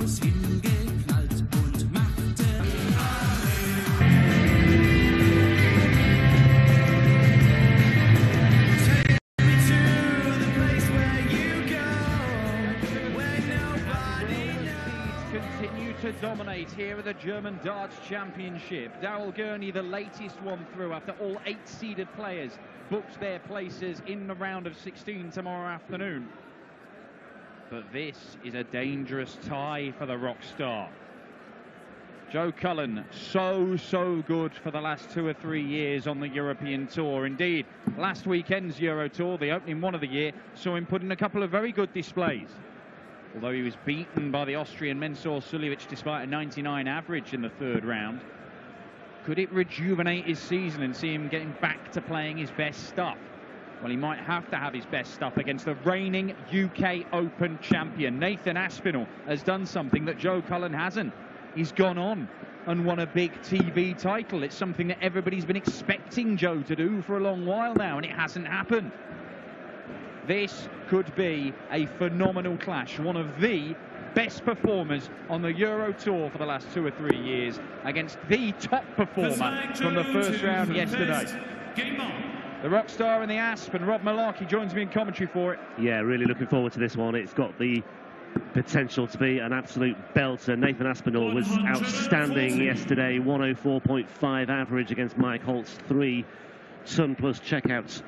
Continue to dominate here at the German Darts Championship. Darrell Gurney, the latest one through after all 8 seeded players booked their places in the round of 16 tomorrow afternoon. But this is a dangerous tie for the rock star. Joe Cullen, so good for the last 2 or 3 years on the European Tour. Indeed, last weekend's Euro Tour, the opening one of the year, saw him put in a couple of very good displays. Although he was beaten by the Austrian Mensur Suljovic despite a 99 average in the 3rd round. Could it rejuvenate his season and see him getting back to playing his best stuff? Well, he might have to have his best stuff against the reigning UK Open champion. Nathan Aspinall has done something that Joe Cullen hasn't. He's gone on and won a big TV title. It's something that everybody's been expecting Joe to do for a long while now, and it hasn't happened. This could be a phenomenal clash. One of the best performers on the Euro Tour for the last 2 or 3 years against the top performer from the 1st round yesterday. The rock star in the Aspen, Rob Malarkey, joins me in commentary for it. Yeah, really looking forward to this one. It's got the potential to be an absolute belter. Nathan Aspinall was outstanding yesterday. 104.5 average against Mike Holt's 3 ton plus checkouts.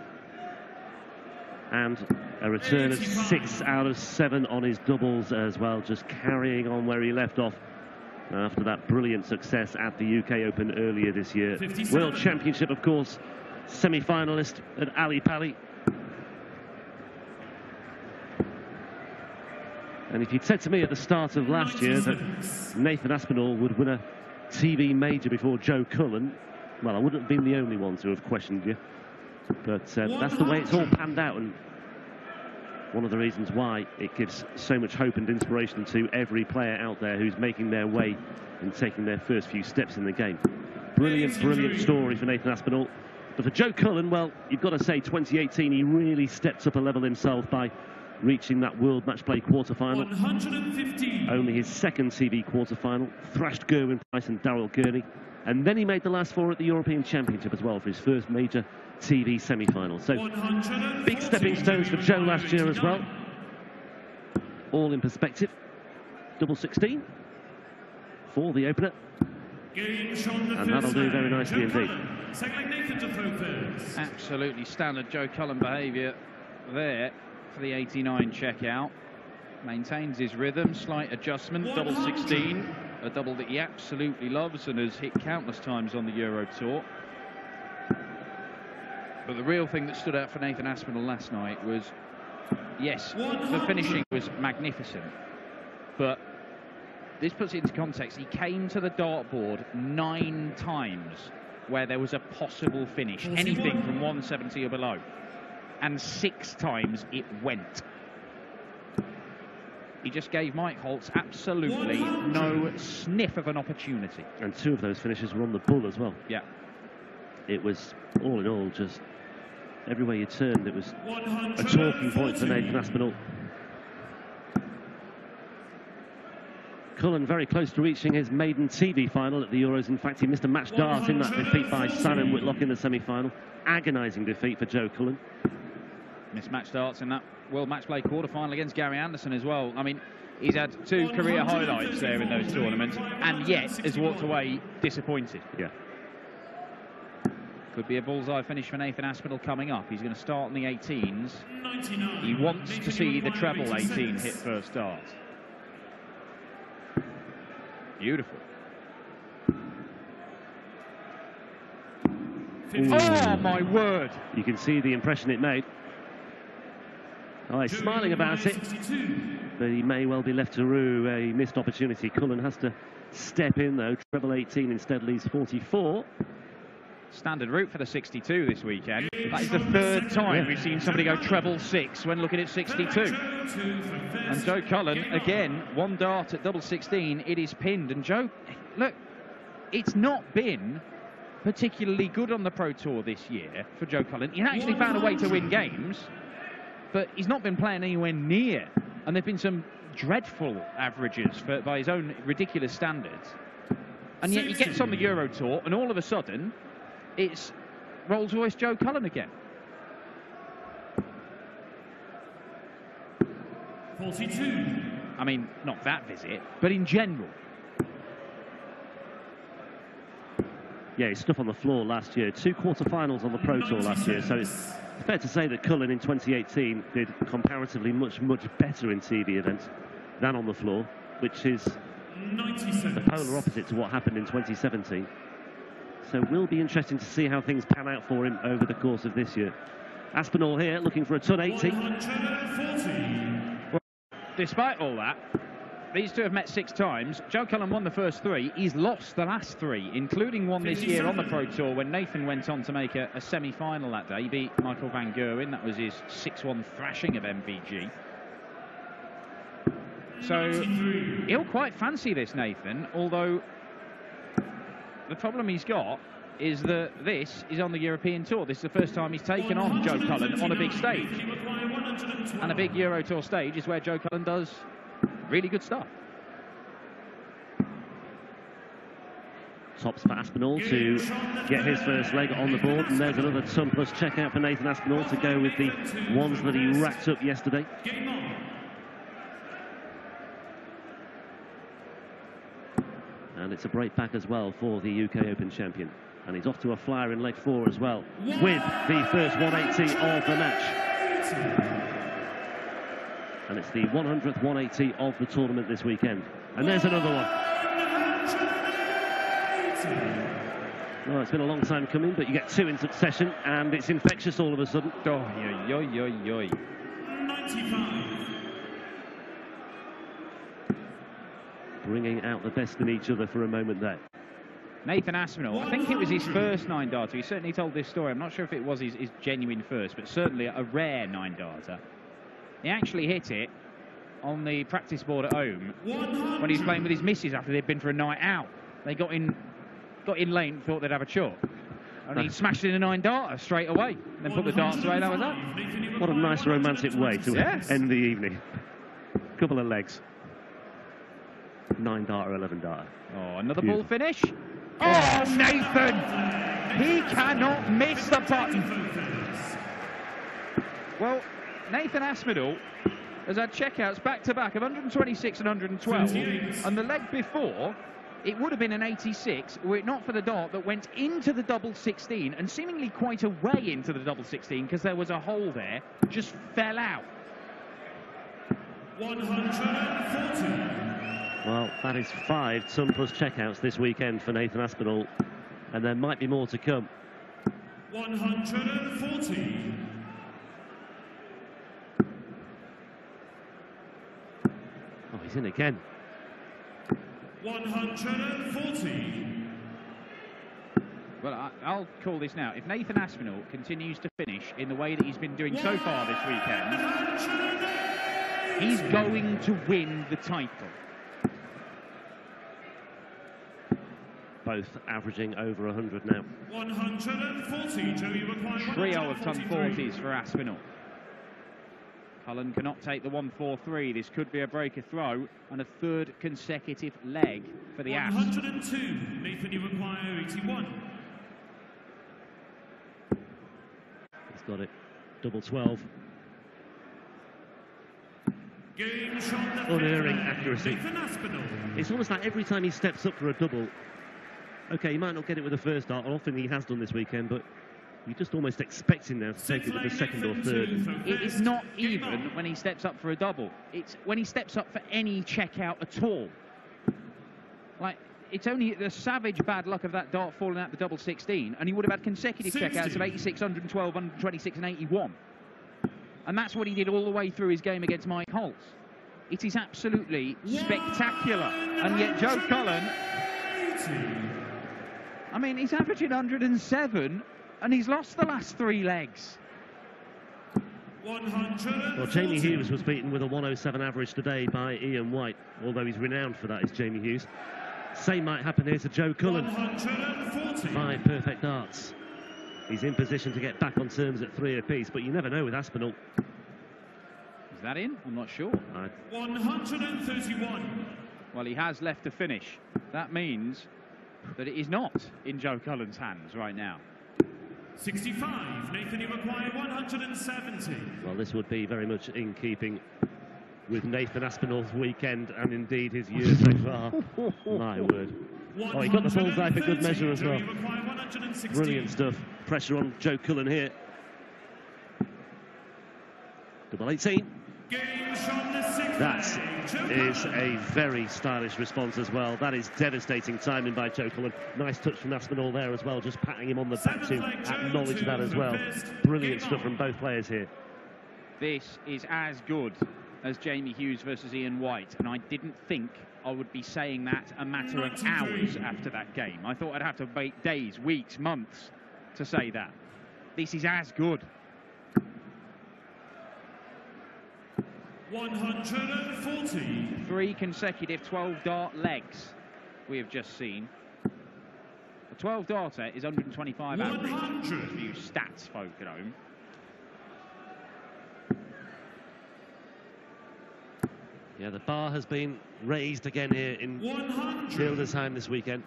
And a return of 6 out of 7 on his doubles as well, just carrying on where he left off after that brilliant success at the UK Open earlier this year. 57. World Championship, of course, semi-finalist at Ali Pali. And if you'd said to me at the start of last year that Nathan Aspinall would win a TV major before Joe Cullen, well, I wouldn't have been the only one to have questioned you. But that's the way it's all panned out, and one of the reasons why it gives so much hope and inspiration to every player out there who's making their way and taking their first few steps in the game. Brilliant story for Nathan Aspinall. But for Joe Cullen, well, you've got to say 2018 he really stepped up a level himself by reaching that World Match Play quarter-final. 115. Only his 2nd TV quarter-final, thrashed Gerwyn Price and Darrell Gurney. And then he made the last 4 at the European Championship as well for his first major TV semi-final. So big stepping stones for Joe last year as well. All in perspective. Double 16 for the opener. And that'll do very nicely indeed. Absolutely standard Joe Cullen behaviour there for the 89 checkout. Maintains his rhythm, slight adjustment, double 16. A double that he absolutely loves and has hit countless times on the Euro Tour. But the real thing that stood out for Nathan Aspinall last night was, yes, the finishing was magnificent, but this puts it into context. He came to the dartboard 9 times where there was a possible finish, anything from 170 or below, and 6 times it went. He just gave Mike Holtz absolutely no sniff of an opportunity. And 2 of those finishes were on the bull as well. Yeah. It was, all in all, just everywhere you turned, it was a talking point for Nathan Aspinall. Cullen very close to reaching his maiden TV final at the Euros. In fact, he missed a match dart in that defeat by Simon Whitlock in the semi-final. Agonising defeat for Joe Cullen. Missed match darts in that World Match Play quarter-final against Gary Anderson as well. I mean, he's had 2 career highlights there in those tournaments, and yet has walked away disappointed. Yeah. Could be a bullseye finish for Nathan Aspinall coming up. He's going to start in the 18s. He wants to see the treble 18 hit first dart. Beautiful. Oh, my word. You can see the impression it made. Oh, he's smiling about it, but he may well be left to rue a missed opportunity. Cullen has to step in, though. Treble 18 instead leaves 44. Standard route for the 62 this weekend. That is the 3rd time we've seen somebody go treble 6 when looking at 62. And Joe Cullen, again, 1 dart at double 16. It is pinned. And Joe, look, it's not been particularly good on the Pro Tour this year for Joe Cullen. He's actually found a way to win games, but he's not been playing anywhere near. And there have been some dreadful averages by his own ridiculous standards. And yet he gets on the Euro Tour, and all of a sudden, it's Rolls-Royce Joe Cullen again. 42. I mean, not that visit, but in general. Yeah, he's stuck on the floor last year. 2 quarter-finals on the Pro Tour last year, so it's fair to say that Cullen in 2018 did comparatively much better in TV events than on the floor, which is the polar opposite to what happened in 2017. So it will be interesting to see how things pan out for him over the course of this year. Aspinall here, looking for a ton 80. 140. Well, despite all that, these two have met 6 times. Joe Cullen won the first 3. He's lost the last 3, including one this year on the Pro Tour when Nathan went on to make a semi-final that day. He beat Michael van Gerwen. That was his 6-1 thrashing of MVG. So he'll quite fancy this, Nathan, although the problem he's got is that this is on the European Tour. This is the first time he's taken on Joe Cullen on a big stage. And a big Euro Tour stage is where Joe Cullen does really good stuff. Tops for Aspinall to get his first leg on the board, and there's another ton plus checkout for Nathan Aspinall to go with the ones that he racked up yesterday. And it's a break back as well for the UK Open champion. And he's off to a flyer in leg 4 as well, with the first 180 of the match. And it's the 100th 180 of the tournament this weekend. And there's another one. Well, it's been a long time coming, but you get 2 in succession, and it's infectious all of a sudden. Oh, yo, yo, yo, yo. 95. Bringing out the best in each other for a moment there. Nathan Aspinall, I think it was his first 9-darter. He certainly told this story. I'm not sure if it was his genuine first, but certainly a rare 9-darter. He actually hit it on the practice board at home when he was playing with his missus after they'd been for a night out. They got in lane, thought they'd have a chalk. And he smashed in a 9-darter straight away. And then put the darts away, that was that. What a nice romantic way to end the evening. Couple of legs. 9-darter, 11-darter. Oh, another ball finish. Oh, Nathan! He cannot miss the button. Well, Nathan Aspinall has had checkouts back-to-back of 126 and 112. And the leg before, it would have been an 86 were it not for the dart that went into the double 16 and seemingly quite a way into the double 16 because there was a hole there, just fell out. 140. Well, that is 5 ton plus checkouts this weekend for Nathan Aspinall, and there might be more to come. 140. Oh, he's in again. 140. Well, I'll call this now. If Nathan Aspinall continues to finish in the way that he's been doing so far this weekend, he's going to win the title. Both averaging over 100 now. 140. Trio of ton 40s for Aspinall. Cullen cannot take the 143. This could be a breaker throw and a 3rd consecutive leg for the Asp. 102. Nathan, you require 81. He's got it. Double 12. Game shot. Unerring accuracy. Nathan Aspinall. It's almost like every time he steps up for a double, okay, he might not get it with the first dart, often he has done this weekend, but you just almost expect him now to take it with the 2nd or 3rd. It is not even when he steps up for a double. It's when he steps up for any checkout at all. Like, it's only the savage bad luck of that dart falling out the double 16, and he would have had consecutive checkouts of 86, 112, 126 and 81. And that's what he did all the way through his game against Mike Holtz. It is absolutely spectacular. And yet Joe Cullen, I mean, he's averaging 107, and he's lost the last 3 legs. Well, Jamie Hughes was beaten with a 107 average today by Ian White, although he's renowned for that, is Jamie Hughes. Same might happen here to Joe Cullen. 5 perfect darts. He's in position to get back on terms at 3 apiece, but you never know with Aspinall. Is that in? I'm not sure. 131. Well, he has left to finish. That means that it is not in Joe Cullen's hands right now. 65. Nathan, you require 170. Well, this would be very much in keeping with Nathan Aspinall's weekend and indeed his year so far. My word. Oh, he got the bullseye for good measure as well. Brilliant stuff. Pressure on Joe Cullen here. Double 18. That is a very stylish response as well. That is devastating timing by Joe Cullen. Nice touch from Aspinall there as well, just patting him on the back to acknowledge that as well. Brilliant stuff from both players here. This is as good as Jamie Hughes versus Ian White, and I didn't think I would be saying that a matter of hours after that game. I thought I'd have to wait days, weeks, months to say that. This is as good. 140. 3 consecutive 12-dart legs we have just seen. A 12-darter is 125 average. For you stats folk at home. Yeah, the bar has been raised again here in Hildesheim this weekend.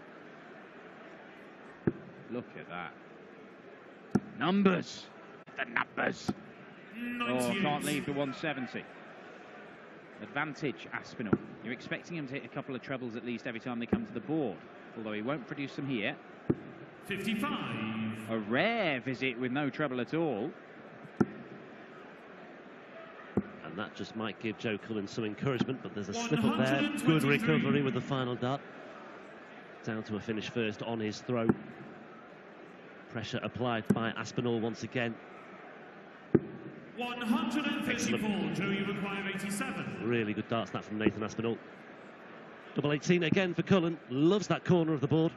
Look at that. Numbers. The numbers. 98. Oh, can't leave the 170. Advantage, Aspinall. You're expecting him to hit a couple of trebles at least every time they come to the board, although he won't produce them here. 55. A rare visit with no treble at all. And that just might give Joe Cullen some encouragement, but there's a slip up there. Good recovery with the final dart. Down to a finish first on his throw. Pressure applied by Aspinall once again. 154. Joe, you require 87. Really good dart snap from Nathan Aspinall. Double 18 again for Cullen. Loves that corner of the board.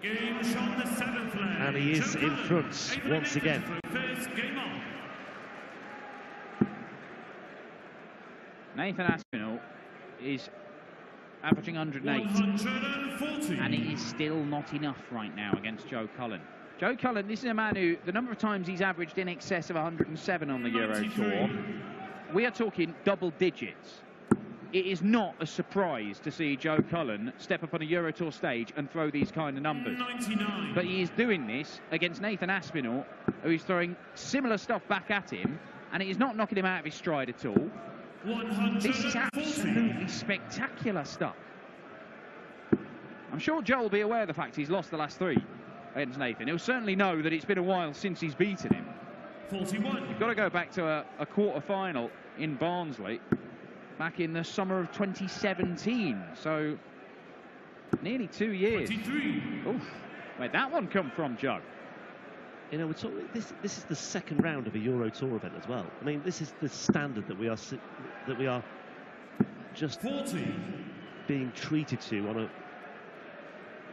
Game shot the 7th leg. And he is in front once again. First game on. Nathan Aspinall is averaging 108. 140. And it is still not enough right now against Joe Cullen. Joe Cullen, this is a man who, the number of times he's averaged in excess of 107 on the Euro Tour, we are talking double digits. It is not a surprise to see Joe Cullen step up on a Euro Tour stage and throw these kind of numbers. 99. But he is doing this against Nathan Aspinall, who is throwing similar stuff back at him, and it is not knocking him out of his stride at all. 140. This is absolutely spectacular stuff. I'm sure Joe will be aware of the fact he's lost the last 3 against Nathan. He'll certainly know that it's been a while since he's beaten him. 41. You've got to go back to a quarter-final in Barnsley back in the summer of 2017. So, nearly 2 years. 23. Oof. Where'd that one come from, Joe? You know, we're talking, this is the second round of a Euro Tour event as well. I mean, this is the standard that we are just 40. being treated to on a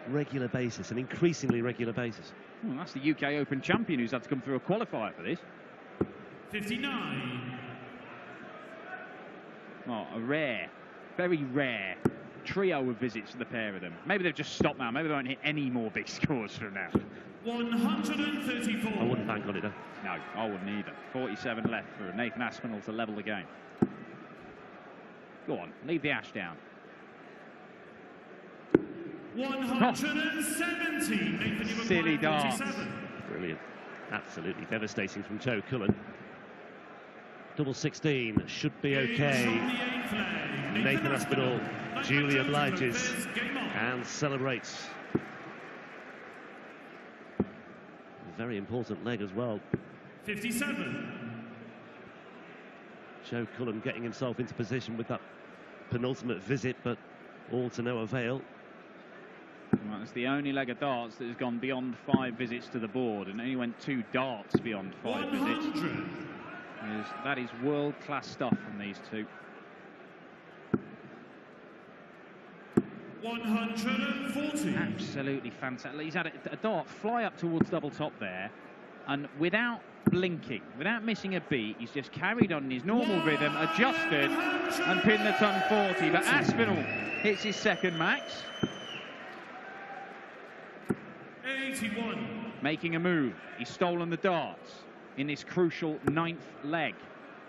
regular basis, an increasingly regular basis. Well, that's the UK Open champion who's had to come through a qualifier for this. 59. Oh, a rare, very rare trio of visits for the pair of them. Maybe they've just stopped now. Maybe they won't hit any more big scores from now. 134. I wouldn't bank on it, though. No, I wouldn't either. 47 left for Nathan Aspinall to level the game. Go on, leave the ash down. 170. Nathan, you Silly require darts. 47. Brilliant. Absolutely devastating from Joe Cullen. Double 16 should be Game okay. shot the 8th leg. Nathan Aspinall duly Jones obliges first game on. and celebrates. A very important leg as well. 57. Joe Cullen getting himself into position with that penultimate visit, but all to no avail. Well, it's the only leg of darts that has gone beyond 5 visits to the board, and only went 2 darts beyond 5 visits. 100. That is world-class stuff from these two. 140. Absolutely fantastic. He's had a dart fly up towards double top there, and without blinking, without missing a beat, he's just carried on in his normal rhythm, adjusted, and pinned the ton 40. But Aspinall hits his second max. 81. Making a move. He's stolen the darts in this crucial 9th leg.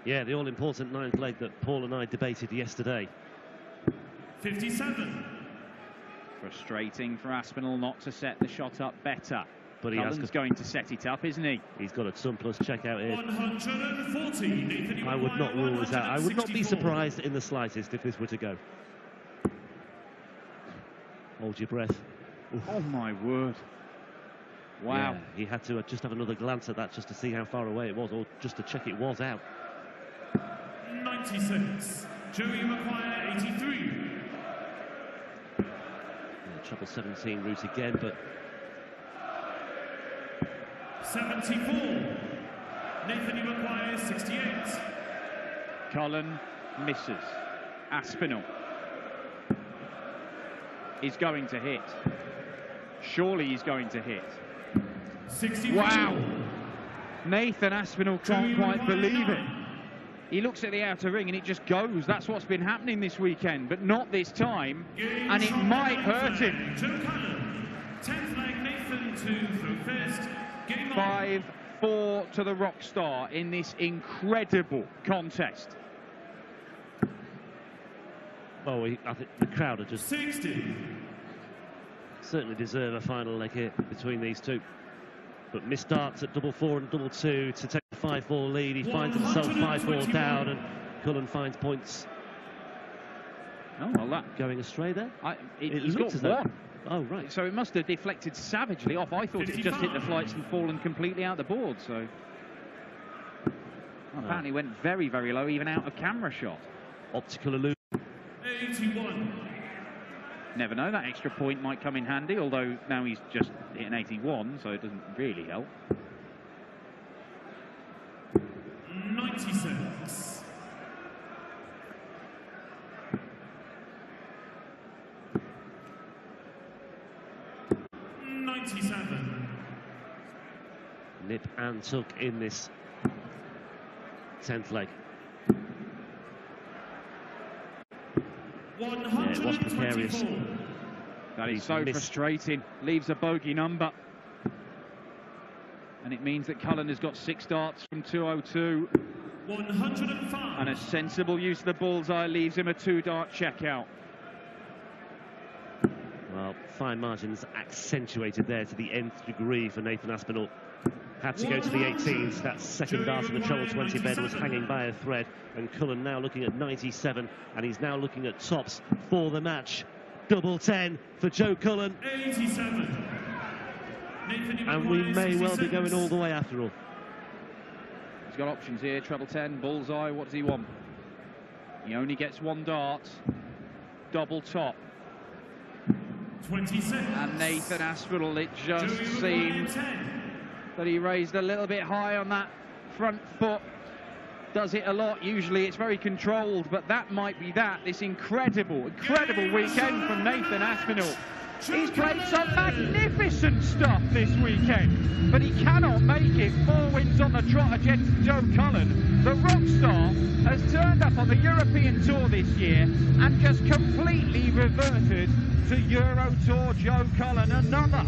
Yeah, the all-important ninth leg that Paul and I debated yesterday. 57. Frustrating for Aspinall not to set the shot up better. But Cullen's going to set it up, isn't he? He's got a surplus check out here. 140. I would not rule this out. I would not be surprised in the slightest if this were to go. Hold your breath. Oof. Oh my word. Wow. Yeah, he had to just have another glance at that just to see how far away it was, or just to check it was out. 96. Joey Maguire, 83. Yeah, treble 17 route again, but 74. Nathan Maguire, 68. Cullen misses. Aspinall is going to hit. Surely he's going to hit. 61. Wow! Nathan Aspinall can't quite believe it. He looks at the outer ring and it just goes. That's what's been happening this weekend, but not this time. And it might hurt him. Joe Cullen. 10th leg, Nathan to throw first. Game on. 5-4 to the rock star in this incredible contest. oh, I think the crowd are just 60. certainly deserve a final leg here between these two. But missed starts at double 4 and double 2 to take a 5-4 lead. He finds himself 5-4 down, and Cullen finds points. Oh, well, that Going astray there? he's got looks as though- one. Oh, right. So it must have deflected savagely off. I thought it just hit the flights and fallen completely out the board. So apparently went very, very low, even out of camera shot. Optical illusion. 81. Never know, that extra point might come in handy, although now he's just hit an 81, so it doesn't really help. 96. Nip and tuck in this 10th leg. Yeah, it was precarious. That is He's so missed. frustrating. Leaves a bogey number. And it means that Cullen has got 6 darts from 202. 105. And a sensible use of the bullseye leaves him a 2-dart checkout. Well, fine margins accentuated there to the nth degree for Nathan Aspinall. Had to go to the 18s. That second dart of the treble 20 bed was hanging by a thread, and Cullen now looking at 97, and he's now looking at tops for the match. Double 10 for Joe Cullen. 87. And we may well be going all the way after all. He's got options here, treble 10, bullseye, what does he want? He only gets 1 dart, double top. 26. And Nathan Aspinall, it just seemed that he raised a little bit high on that front foot. Does it a lot, usually it's very controlled, but that might be that. This incredible weekend from Nathan Aspinall. He's played some magnificent stuff this weekend, but he cannot make it. 4 wins on the trot against Joe Cullen. The rock star has turned up on the European Tour this year and just completely reverted to Euro Tour Joe Cullen. Another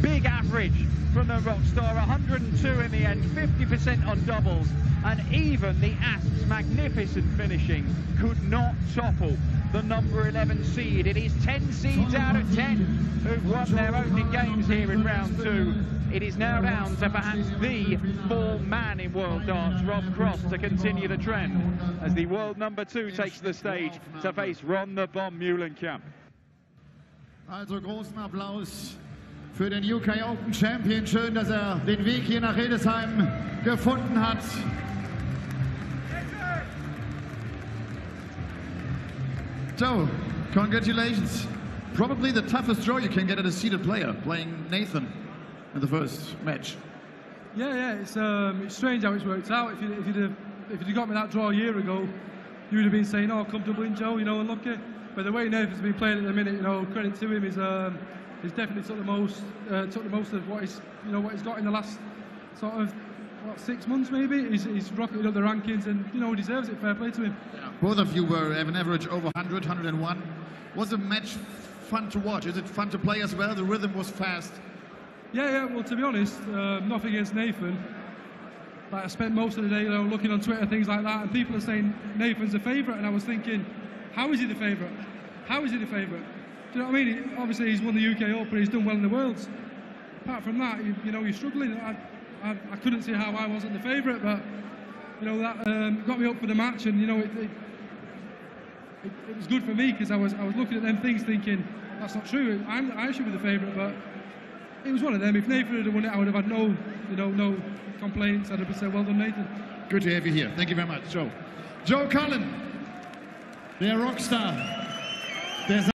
big average from the rock star, 102 in the end, 50% on doubles, and even the Asp's magnificent finishing could not topple the number 11 seed. It is 10 seeds out of 10 who've won their opening games here in round 2. It is now down to perhaps the form man in World Darts, Rob Cross, to continue the trend as the world number 2 takes the stage to face Ron the Bomb Meulenkamp. Also großen Applaus für den UK Open Champion. Schön, dass den Weg hier nach Hildesheim gefunden hat. So, congratulations. Probably the toughest draw you can get at a seeded player, playing Nathan in the first match. Yeah, it's strange how it's worked out. If you'd have got me that draw a year ago, you would have been saying, "Oh, comfortable in Joe, unlucky." But the way Nathan's been playing at the minute, credit to him, he's definitely took the most of what he's got in the last sort of 6 months maybe. He's rocketed up the rankings, and he deserves it. Fair play to him. Yeah. Both of you have an average over 100, 101. Was the match fun to watch? Is it fun to play as well? The rhythm was fast. Yeah. Well, to be honest, nothing against Nathan. Like I spent most of the day, you know, looking on Twitter, things like that, and people are saying Nathan's the favourite, and I was thinking, how is he the favourite? How is he the favourite? Do you know what I mean? Obviously, he's won the UK Open, he's done well in the Worlds. Apart from that, you know, you're struggling. I couldn't see how I wasn't the favourite, but you know that got me up for the match, and you know it was good for me because I was looking at them things, thinking that's not true. I should be the favourite, but it was one of them. If Nathan had won it, I would have had no complaints. I'd have said, well done, Nathan. Good to have you here. Thank you very much, Joe. Joe Cullen, their rock star. There's